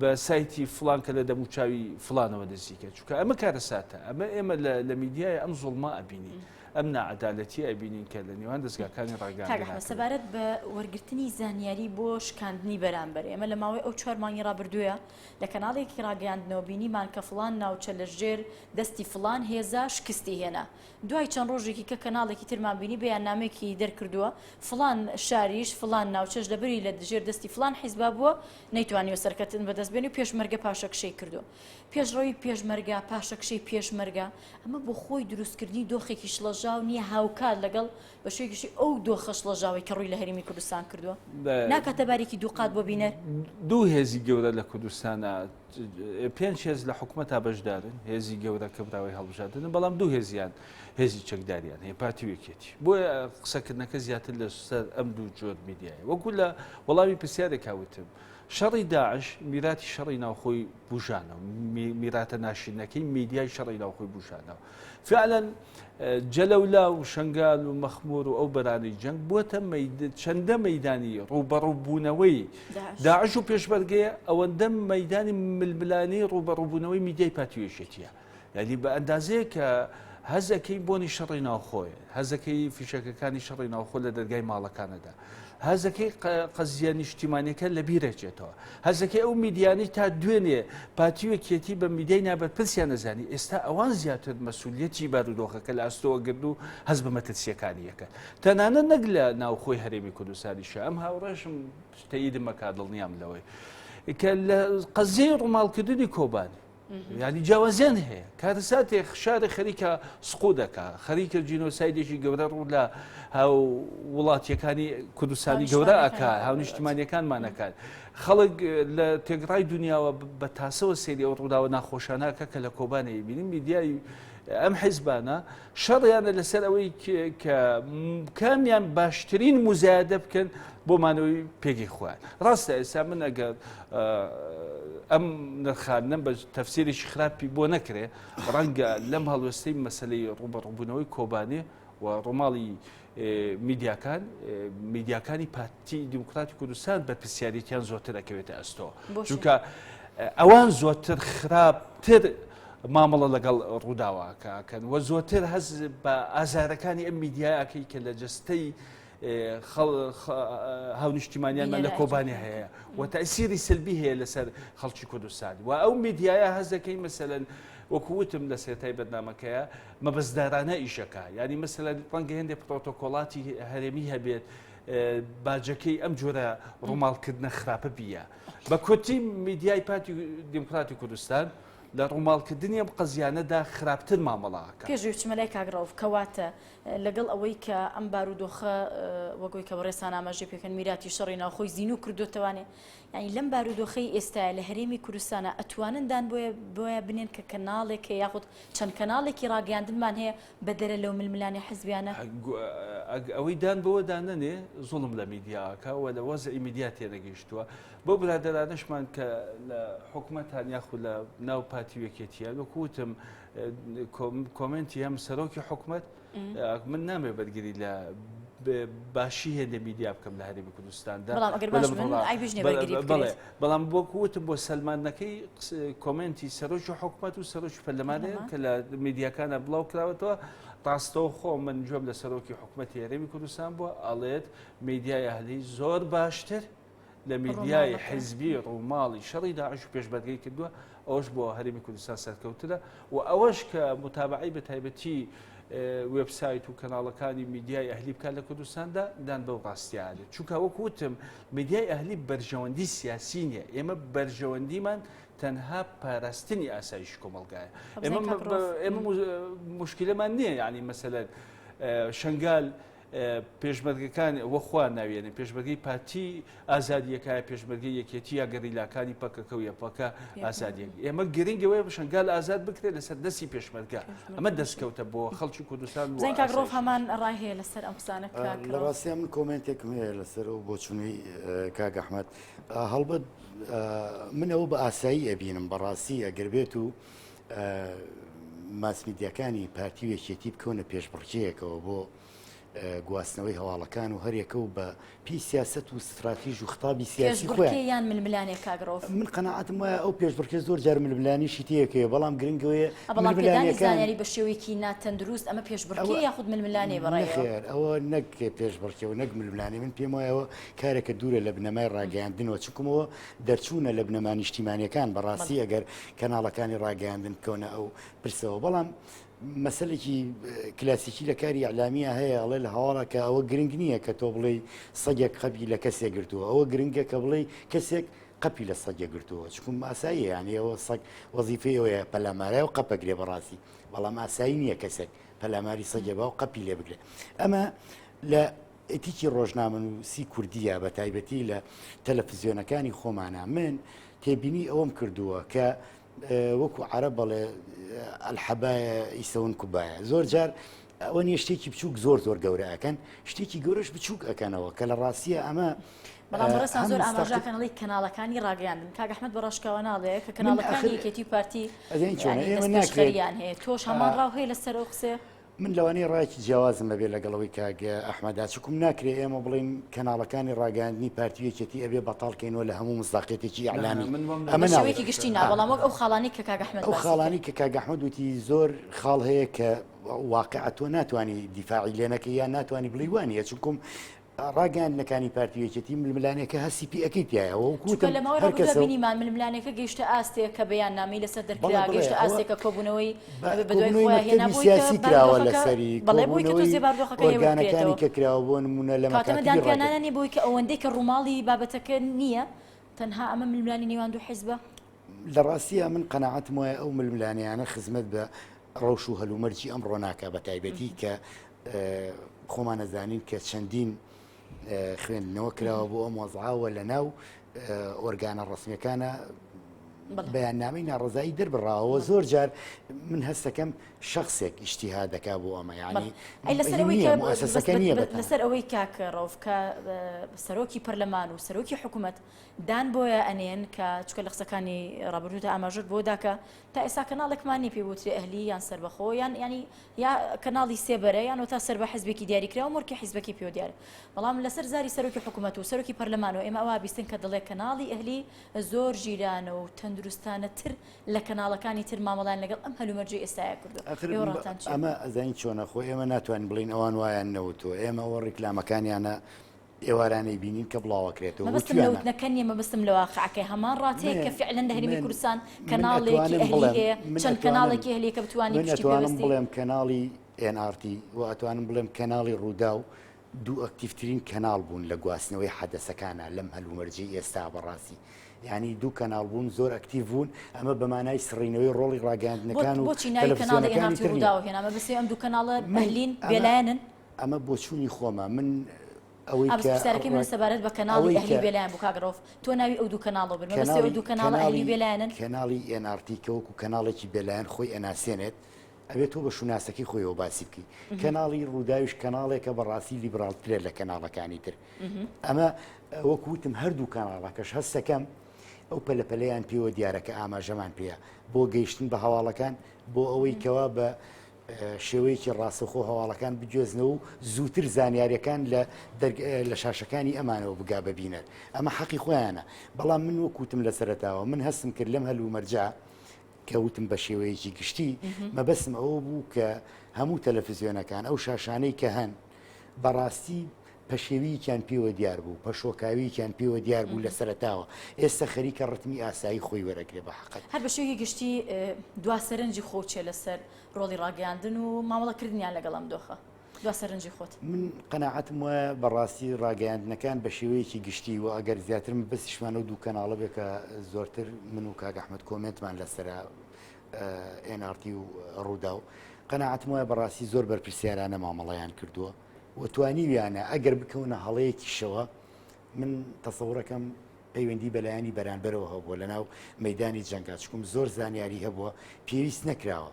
بە سایتی فڵان کە لە دەموچاوی فڵانەوە دەستیکە چونکە ئەمە کارە ساتە ئەمە لە میدیای ئەم زوڵما ئەبینی ئەم نەعەدالەتی ئەبینین کە لە نێوان دەستگاکانی ڕاگەاندن سەبارەت بە وەرگرتنی زانیاری بۆ شکاندنی بەرامبەر ئێمە لە ماوەی ئەو 4 مانگی ڕابردووە لە کەناڵێکی ڕاگەاندنەوە بینیمان کە فڵان ناوچە لە ژێر دەستی فڵان هێزا شکستی هێنا دوای چەند ڕۆژێکی کە کەناڵێکی ترمان بینی بەیاننامێکی دەرکردووە فڵان شاریش فڵان ناوچەش لەبەری لە دژێر دەستی فڵان حیزبا بووە نەیتوانیوە سەرکەوتن بەدەستبێنی و پێشمەرگە پاشەکشەی کردو پێشڕەوی پێشمەرگە پاشەکشەی پێشمەرگە ئەمە بۆ خۆی دروستکردنی دۆخێکی شڵەژاو نییە هاوکات لەگەڵ بەشێکیشی ئەو دۆخە شڵەژاوی کە ڕووی لە هەرێمی کوردستان کردووە ناکاتە باریکی دووقات بۆ بینەر دوو هێزی گەورە لە کوردستانە پێنج هێز لە حکوومەتا بەشدارن هێزی گەورە کەبراوی هەڵبژاردن بەڵام دوو هێزیان هێزی چەکداریان هەیە پارتیوێکێتی بۆیە قسەکردنەکە زیاتر لە سەر ئەم دوو جۆر میدیایە وەکو لە وەڵامی پرسیارێک هاوتم شەڕی داعش میراتی شەڕی ناوخۆی بوژانەوە میراتە ناشرینەکەی میدیای شەڕی ناوخۆی بوژانەوە فعلا جەلەولا و شنگال و مەخمور و ئەو بەرانەی جەنگ بووەتە چەندە مەیدانی ڕوبەڕووبوونەوەی داعش و پێشبەرگەیە ئەوەندە مەیدانی ململانەی ڕوبەڕووبوونەوەی میدیای پاتیوێشێتیە یعنی بە ئەندازەیە کە هەزەکەی بۆنی شەڕی ناوخۆیە هەزەکەی فیشەکەەکانی شەڕی ناوخۆ لە دەرگای ماڵەکانەدا هەزەکەی قەزیە نیشتیمانیەکە لە بیرەچێتەوە هەزەکەی ئەو میدیانی تا دوێنێ پاتیوەکێتی بە میدیای نابەت پرسیان نەزانی ئێستا ئەوان زیاتر مەسوولیەتی بارودۆخەکە لە ئەستۆوە گرد و هەز بە مەترسیەکانیەکە تەنانە نەک لە ناوخۆی هەرێمی کوردستانیشە ئەم هاوڕێشم تەییدم مەکا دڵنیام لەوەی کە لە قەزیەی ڕووماڵکردنی کۆبانی ینی جیاوازیان هەیە کاتەساتێک شارە خەریکە سقو دەکا خەریکە جینۆسایدێکی گەورە ڕوو لە هاو وڵاتیەکانی کوردستانی گەورە ئەکا هاو نیشتیمانیەکانمانەکان خەڵک لە تێگڕای دنیاوە بە تاسەوە سێری ئەو ڕووداوە ناخۆشانەکە کە لە کۆبانەیە بینیم میدیای ئەم حیزبانە شەڕیانە لەسەر ئەوەی کە کامیان باشترین مزایدە بکەن بۆمانەوەی پێگی خوارد ڕاستە ئێستا من ئەگەر ئەم نرخانە بە تەفسیرێکی خراپی بۆ نەکرێ ڕەنگە لەم هەڵوێستەی مەسلەی ڕوبەڕووبوونەوەی کۆبانێ و ڕۆماڵی میدیاکانی پارتی دیموکراتی کوردستان بە پرسیاریتیان زۆرتر ئەکەوێتە ئەستۆ چونکە ئەوان زۆرتر خراپتر مامەڵە لەگەڵ ڕووداواکەکەن و زۆرتر هەز بە ئازارەکانی ئەم میدیایەکەی کە لە جستەی هاونیشتیمانیانمان لە کۆبانی هەیە و تەسیری سلبی هەیە لەسەر خەڵکی کوردستانی و ئەو میدیایە هەزەکەی مەسەلەن وەکووتم لە سێتای بەرنامەکەیە مەبەستدارانە ئیشەکە ینی مەسەلەن ڕەنگە هێندێک پرۆتۆکۆڵاتی هەرێمی هەبێت باجەکەی ئەم جۆرە ڕووماڵکردنە خراپە بیە بە کۆتی میدیای پارتی دیموکراتی کوردستان لە ڕووماڵکردنی ئەم قەزیانەدا خراپتر مامەڵاکە پێشوی چمەلای کاگڕاوف کەواتە لەگەڵ ئەوەی کە ئەم بارودۆخە وەگوی کە ڕێسان ئاماژێ پێکەن میراتی شەڕی ناوخۆی زین و کردوتەوانێ یعنی لەم بارودۆخەی ئێستای لە هەرێمی کوردستانە ئەتوانندان بۆیە بنێن کە کەناڵێک یاخود چەند کەناڵێکی ڕاگەاندنمان هەیە بە دەرە لەو ململانی حزبیانە ئەوەی دان بەوە دانەنێ زوڵم لە میدیاکە و لە وەزعی میدیا تێنەگەیشتووە بۆ برادەرانەشمان کە لە حکوومەتان یاخود لە ناو پارتیوێکێتیە وەکووتم کۆمنتی هەم سەرۆکی حکوومەت من نامێ بەرگری لە باشی هێندە میدیا بکەم لە هەرێمی کوردستاندا بەڵام بۆکووتم بۆ سەلمانەکەی کۆمنتی سەرۆکی حکوومەت و سەرۆکی پەرلەمانەیە کە لە میدیاکانە بڵاو کراوەتەوە ڕاستەوە خۆ من جوێم لە سەرۆکی حکوومەتی هەرێمی کوردستان بووە ئەڵێت میدیای ئەهلی زۆر باشتر لە میدیای حیزبی ڕووماڵی شەڕی داعش و پێشبەرگەی کردووە ئەوش بۆ هەرێمی کوردستان سەرکەوترە و ئەوەش کە متابعی بە تایبەتی وێبسایت و کەناڵەکانی میدیای ئەهلی بکات لە کوردستاندا دان بەو ڕاستیانێت چونکە وەکووتم میدیای ئەهلی بەرژەوەندی سیاسی نیە ئێمە بەرژەوەندیمان تەنها پاراستنی ئاسایش کۆمەڵگایە ئێمە مشکلەمان نییە یعنی مەسەلەن شنگال پێشمەرگەکان وەخوا ناوێنن پێشبەرگەی پارتی ئازادیەکە پێشبەرگەی یەکێتی یا گەریلاکانی پەکەکە و یەپەکە ئازادیەک ئێمە گرنگەوەی بە شنگال ئازاد بکرێت لەسەر دەستی پێشمەرگە ئەمە دەستکەوتە بۆ خەڵکی کوردستان زین کاگڕۆف هەمان ڕای هەیە لەسەر ئەم قسانە لە ڕاستیان من کۆمنتێکم هەیە لەسەر و بۆ چونی کاگ ئەحمەد هەڵبەت من ئەوە بە ئاسایی ئەبینم بەڕاستی ئەگەر بێت و ماسمیدیەکانی پارتیوێکێتی بکەونە پێشبڕکێیەکەوە بۆ گواستنەوەی هەواڵەکان و هەرێکە و بە پێی سیاست و استراتیژ و خطابی سیاسی خۆیان ململانێ کاگڕۆف من قەناعەتم وایە ئەو پێشبڕکێ زۆر جار ململانیشی تەیەکەیە بەڵام گرنگەوەیە ململانیەکانی بە شێوەیەکی ناتەندروست ئەمە پێشبڕکێ یاخود ململانێ بەڕێخێر ئەوە نەک پێشبڕکێ و نەک ململانی من پێم وایەوە کارێکە دوورە لە بنەمای ڕاگەیاندنەوە چونکەمەوە دەرچوونە لە بنەما نیشتیمانیەکان بەڕاستی ئەگەر کەناڵەکانی ڕاگەیاندن بکەونە ئەو پرسەوە بەڵام مەسلێکی کلاسیکی لە کاری ئەعلامیە هەیە ئەڵێ لە هەواڵەکە ئەوە گرنگ نییە کە تۆ بڵێ سەگێک قەپی لە کەسێک گرتووە ئەوە گرنگە کە بڵێ کەسێک قەپی لە سەگێک گرتووە چکم ئاساییە یعنی ئەوە سەگ وەزیفەیەوەیە پەلامارای و قەپەگرێ بەڕاستی بەڵام ئاسایی نییە کەسێک پەلاماری سەگێ بە و قەپی لێ بگرێت ئەمە لە ئەتیکی ڕۆژنامە نووسی کوردیە بە تایبەتی لە تەلەڤیزیۆنەکانی خۆمانە من تێبینی ئەوەم کردووە کە وەکو عەرە بەڵێ ئەلحەبایە ئیسەون کوبایە زۆر جار ئەوە نیە شتێکی بچووک زۆر گەورە ئەکەن شتێکی گەورەش بچووک ئەکەنەوە کە لە ڕاستیە ئەمە بەڵام بەڕێستان زۆر ئاماژەکەنەڵی کەناڵەکانی ڕاگەاندن کاک ئەحمەد بە ڕاشکاوە ناڵەیە کە کەناڵەکانی یەکێتی و پارتی دەستپێشخەریان هەیە تۆش هەمان ڕاو هەیە لەسەر ئەو قسێ من لەوانەیە ڕایکی جیاوازم بەبێ لەگەڵەوەی کاگە ئەحمەدا چکم ناکرێ ئێمە بڵین کەناڵەکانی ڕاگەاندنی پارتی یەکێتی ئەبێ بەتاڵکەینەوە لە هەموو مستاقێتێکی ئەعلامی ئەمە شێوەیەکی گشتی نا بەڵام وەک ئەو خاڵانی کە کاک ئەحمەد ئەو خاڵانی کە کاک ئەحمەد وتی زۆر خاڵ هەیە کە واقعە تۆ ناتوانانی دیفاعی لێ نەکەی یان ناتوانانی بڵی وانە چونکم ڕاگەاندنەکانی پارتی یەکێتی ململانێکە هەستی پێ ئەەکەیتایەوە وەکوتە لەمەوەی ڕابینیمان ململانێکە گەیشتە ئاستێک کە بەیان نامی لەسەر دەرکرا گەیشتە ئاستێکە کۆبوونەوەی سیاسی کراوە لەسەری بەڵێ بۆی کە تۆزێ باردۆخەکە ئۆرگانەکانی کە کراوە بۆ نمونە لە کاتەمەدانپیانانانی بۆی کە ئەوەندەی کە ڕووماڵی بابەتەکە نییە تەنها ئەمە ململانی نێوان دوو حیزبە لە ڕاستیە من قەناعەتم وایە ئەو ململانیانە خزمەت بە ڕەوش و هەلومەرجی ئەمڕۆ ناکە بە تایبەتی کە خۆمان نەزانین کە چەندین خوێندنەوە کراوە بۆ ئەم وەزعاوە لە ناو ئۆرگانە ڕسمیەکانە بەیاننامەی ناڕزایی دەربڕاوە زۆر جار من هەستەکەم شخصێک ئیشتیها دەکا بۆ ئەمە یعنی لەسەر ئەوەی کاکە ڕۆڤکە سەرۆکی پەرلەمان و سەرۆکی حکوومەت دان بۆیە ئەنێن کە چکە لە قسەکانی ڕابردووتە ئاماژت بۆ داکە تا ئێستا کەناڵێکمانی پێ بوترێ ئەهلی یان سەربەخۆ یان ینی یا کەناڵی سێبەرە یان تا سەر بە حزبێکی دیاریکراوە مۆرکی حیزبەکەی پێ دیارە بەڵام لەسەر زاری سەرۆکی حکوومەت و سەرۆکی پەرلەمانەوە ئێمە ئەوە بیستن کە دەڵێ کەناڵی ئەهلی زۆر ژیرانە و تەندروستانە تر لە کەناڵەکانی تر مامەڵان لەگەڵ ئەم هەلومەرجی ئێستاە کردو ئەمە ئەزانی چۆنە خۆ ئێمە ناتوانین بڵین ئەوان وایان نەوتۆ ئێمە ئەوە ڕیکلامەکانیانە ئێوارانەی بینین کە بڵاوەکرێتەوە مەبەستم لە مەبەستم لە واقعەکەی هەمان ڕاتەیە کە فعلەن لە هەرێمی کوردستان کەناڵێکی ئەهلی هەیە چەند کەناڵێکی ئەهلی کە بتوانین پشتی ئەتوانم بڵێم کەناڵی NRT و ئەتوانم بڵێم کەناڵی ڕوودا و دوو ئەکتیفترین کەناڵ بوون لە گواستنەوەی حەدەسەکانە لەم هەلومەرجی ئێستا بەڕاستی یعنی دوو کەناڵ بوون زۆر ئەکتیڤ بوون ئەمە بەمانای سڕینەوەی ڕۆڵی ڕاگەاندنەکان و تەلەڤیزیۆنەکانی ڕووداوە هێنامە بەسێ ئەم دوو کەناڵە ئەهلین بێلایەنن ئەمە بۆ چوونی خۆمە من ئەوەی پرسیارەکەی من سەبارەت بە کەناڵی ئەهلی بێلایەن بوو کاگرۆف تۆ ناوی ئەو دوو کەناڵە بن بەسێ ئەو دوو کەناڵە ئەهلی بێلایەنن کەناڵی NRT کە وەکو کەناڵێکی بێلایەن خۆی ئەناسێنێت ئەبێت تۆ بە شوناسەکەی خۆیەوە باسی بکەی کەناڵی ڕووداویش کەناڵێکە بەڕاستی لیبرالترێت لە کەناڵەکانی تر ئەمە وەکوتم هەردوو کەناڵەکەش هەستەکەم ئەو پەلەپەلەیان پێوە دیارەکە ئاماژەمان پێەیە بۆ گەیشتن بە هەواڵەکان بۆ ئەوەی کەوا بە شێوەیەکی ڕاستەخۆ هەواڵەکان بجێزنەوە و زووتر زانیاریەکان لە شاشەکانی ئەمانەوە بگا ببینێت ئەمە حەقی خۆیانە بەڵام من وەکوتم لە سەرەتاوە من هەستم کرد لەم هەلومەرجە کەوتم بە شێوەیەکی گشتی مەبەستم ئەوە بوو کە هەموو تەلەڤیزیۆنەکان ئەو شاشانەی کە هەن بەڕاستی پەشێوییان پێوە دیار بوو پەشۆکاوییان پێوە دیار بوو لە سەرەتاوە ئێستا خەریکە ڕتمی ئاسایی خۆی وەرەگرێ بە حەقەت هەر بە شێوەیەکی گشتی دواسەرنجی خۆچێ لەسەر ڕۆڵی ڕاگەاندن و مامەڵەکردنیان لەگەڵم دۆخە دواسەرنجی خۆت من قەناعەتم وایە بەڕاستی ڕاگەاندنەکان بە شێوەیەکی گشتی و ئەگەر زیاترم بەسیشمانە و دوو کەناڵە بێ کە زۆرتر من و کاک ئەحمەد کۆمنتمان لەسرە NRT و ڕوودا و قەناعەتم وایە بەڕاستی زۆر بەرپرسیارانە مامەڵەیان کردووە وتوانیویانە ئەگەر بکەونە هەڵەیەکیشەوە من تەسەوڕەکەم پەیوەندی بەلایانی بەرانبەرەوە هەبووە لەناو مەیدانی جەنگا چکم زۆر زانیاری هەبووە پێویست نەکراوە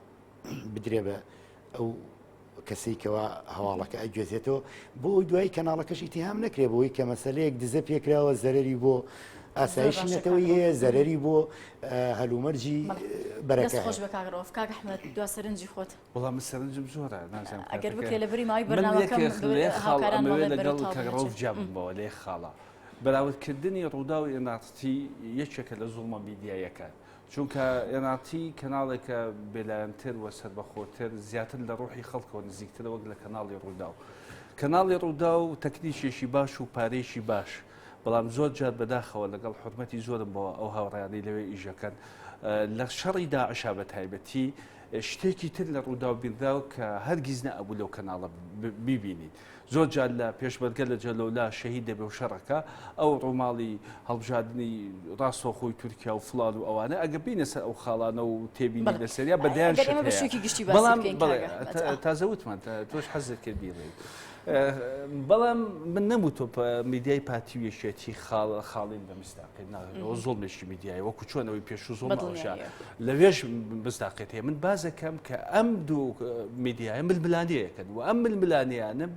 بدرێ بە ئەو کەسێک کەوا هەواڵەکە ئەگوێزێتەوە بۆ ئەوی دوای کەناڵەکەش ئیتیهام نەکرێ بۆی کە مەسەلەیەک دزە پێکراوە زەرەری بۆ ئاسایشی نەتەوەی هەیە زەرەری بۆ هەلومەرجی بەرەکە خۆش بە کاگرۆف کاک ئەحمەد دواسەرنجی خۆت وەڵام سەرنجم زۆرە نازانم ئەگەر بکرێ لە بەری ماوەی بەرنامەکەم لەگەڵ کاگرۆف جیابم بەوە لێ خاڵە بەراوردکردنی ڕوودا و NRT یەکێکە لە زوڵمە میدیایەکە چونکە NRT کەناڵێکە بێلایەنتر وە سەربەخۆتر زیاتر لە ڕۆحی خەڵکەوە نزیکترە وەک لە کەناڵی ڕوودا و کەناڵی ڕوودا و تەکنیکێکی باش و پارێکی باش بەڵام زۆر جار بەداخەوە لەگەڵ حرمەتی زۆرم بەوە ئەو هاوڕیانەی لەوێ ئیژەکەن لە شەڕی داعشا بە تایبەتی شتێکی تر لە ڕوودا و بیرراو کە هەرگیز نەئەبوو لەو کەناڵە بیبینیت زۆر جار لە پێشبەرگە لە جەلەولا شەهید دەبێ و شەڕەکە ئەو ڕۆماڵی هەڵبژاردننی ڕاستەوخۆی تورکیا و فڵان و ئەوانە ئەگە بینە سەر ئەو خاڵانە و تێبینی لەسەریا بەدیان بەڵام تازەوتمان تۆش حەزت کرد بیڵێ بەڵام من نەموتۆ میدیای پاتیویەشێتی خاڵین بە مستاقی زۆڵمێکی میدیای وەکو چۆنەوەی پێش و زۆڵمەوەشە لەوێش مستاقێت هەیە من بازەکەم کە ئەم دوو میدیایە ململانەیەکەن و ئەم ململانیانە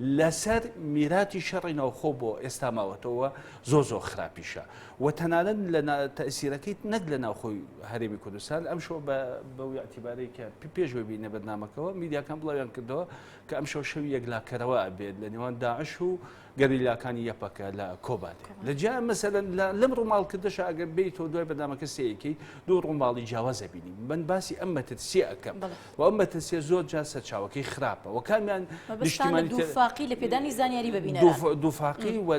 لەسەر میراتی شەڕی ناوخۆ بۆ ئێستا ماوەتەوە زۆ خراپیشە و تەنانەت لە تەئسیرەکەی نەک لە ناوخۆی هەرێمی کوردستان ئەم شەو بەو یاعتیبارەی کە پێشوە بینە بەرنامەکەەوە میدیاکان بڵاویان کردەوە کە ئەم شەوی یەکلاکەرەوە ئەبێت لە نێوان داعش و گەریلاکانی یەپەکە لە کۆبات لەجا مەسەلەن لەم ڕووماڵکردەش ئەگەر بیتەوە دوای بەرنامەکە سەیەکەی دوو ڕووماڵی جیاوازە بینی من باسی ئەم مەترسیە ئەەکەم و ئەم مەترسیە زۆر جار سەرچاوەکەی خراپە و کامیان نیشتیمانی دووفاقی لە پێدانی زانیاری ببینە دووفاقی و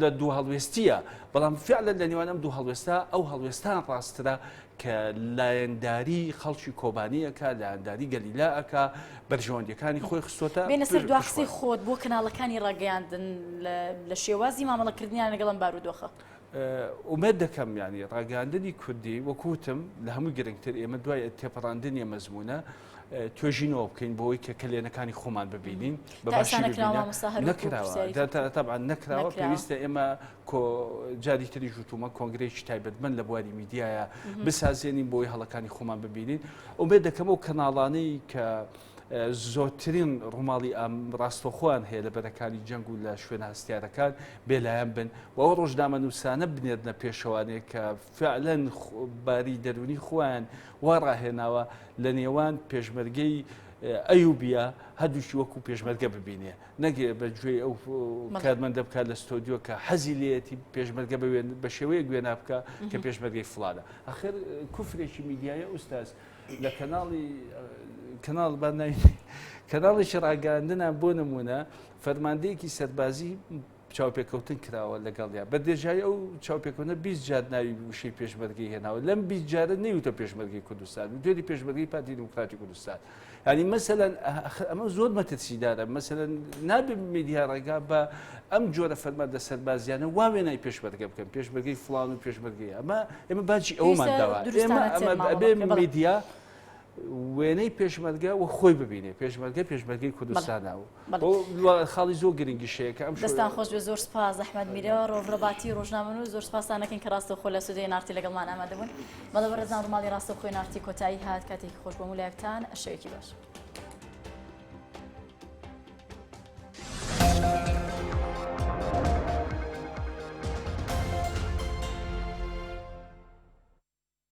لە دوو هەڵوێستیە بەڵام فعلا لە نێوان ئەم دوو هەڵوێستا ئەو هەڵوێستان ڕاسترا کە لایەنداری خەڵکی کۆبانیەکە لایەنداری گەلیلاەکە بەرژەوەندەکانی خۆی خستۆتە بێنە سەر دواقسی خۆت بۆ کەناڵەکانی ڕاگەیاندن لە شێوازی مامەڵەکردنیان لەگەڵم بارودۆخە ئومێد دەکەم ینی ڕاگەاندنی کوردی وەکوتم لە هەموو گرنگتر ئێمە دوای تێپەڕاندنی مەزمونە توێژینەوە بکەین بۆەوەی کە کلێنەکانی خۆمان ببینین بە باشی نەکراوە تەبعا نەکراوە پێویستە ئێمە جاری تری ژوتومە کۆنگرێکی تایبەتمەند لە بواری میدیایە بسازێنین بۆی هەڵەکانی خۆمان ببینین ئومێد دەکەم ئەو کەناڵانەی کە زۆرترین ڕووماڵی ئەم ڕاستەخۆیان هەیە لە بەرەکانی جەنگ و لە شوێنە هەستیارەکان بێلایەن بن و ئەو ڕۆژنامە نووسانە بنێردنە پێشەوانەیە کە فعلەن باری دەرونی خۆیان وا ڕاهێناوە لە نێوان پێشمەرگەی ئەیوبیە هەردووشی وەکو پێشمەرگە ببینێ نەگێ بەگوێی ئەو کارمەندە بکات لە ستۆدیۆ کە حەزی لێتی پێشمەرگە بە شێوەیە گوێنا بکە کە پێشمەرگەی فڵانە ئەخر کوفرێکی میدیایە ئوستاز لە کەناڵ کەناڵی ڕاگەاندنان بۆ نمونە فەرماندەیەکی سەربازی چاوپێکەوتن کراوە لەگەڵیا بە دێژایی ئەو چاوپێکەوتنە 20 جار ناوی وشەی پێشمەرگەی هێناوە لەم 20 جارە نەیوتە پێشمەرگەی کوردستان و دوێری پێشمەرگەی پارتی دموکراتی کوردستان ینی مەسەلەن ئەمە زۆر مەترسیدارە مەسەلەن نابێ میدیا ڕێگا بە ئەم جۆرە فەرماندە سەربازیانە وا وێنای پێشمەرگە بکەن پێشمەرگەی فڵان و پێشمەرگەی ئەمە باجی ئەومان داوە ئێمە ئەبێ میدیا وێنەی پێشمەرگە و خۆی ببینێ پێشمەرگەی کوردستانەوە خاڵی زۆر گرنگی شەیەکە ئەم دەستان خۆش بێ زۆر سپاس ئەحمەد میرە ڕۆڤڕەباتی ڕۆژنامە و زۆر سپاسانەکەین کە ڕاستەوخۆ لە سودەی نارتی لەگەڵمان ئامادەبوون بەڵێ بەڕێزان ڕۆماڵی ڕاستەوخۆی نارتی کۆتایی هات کاتێکی خۆش بۆ مولایەکتان شەوێکی باش.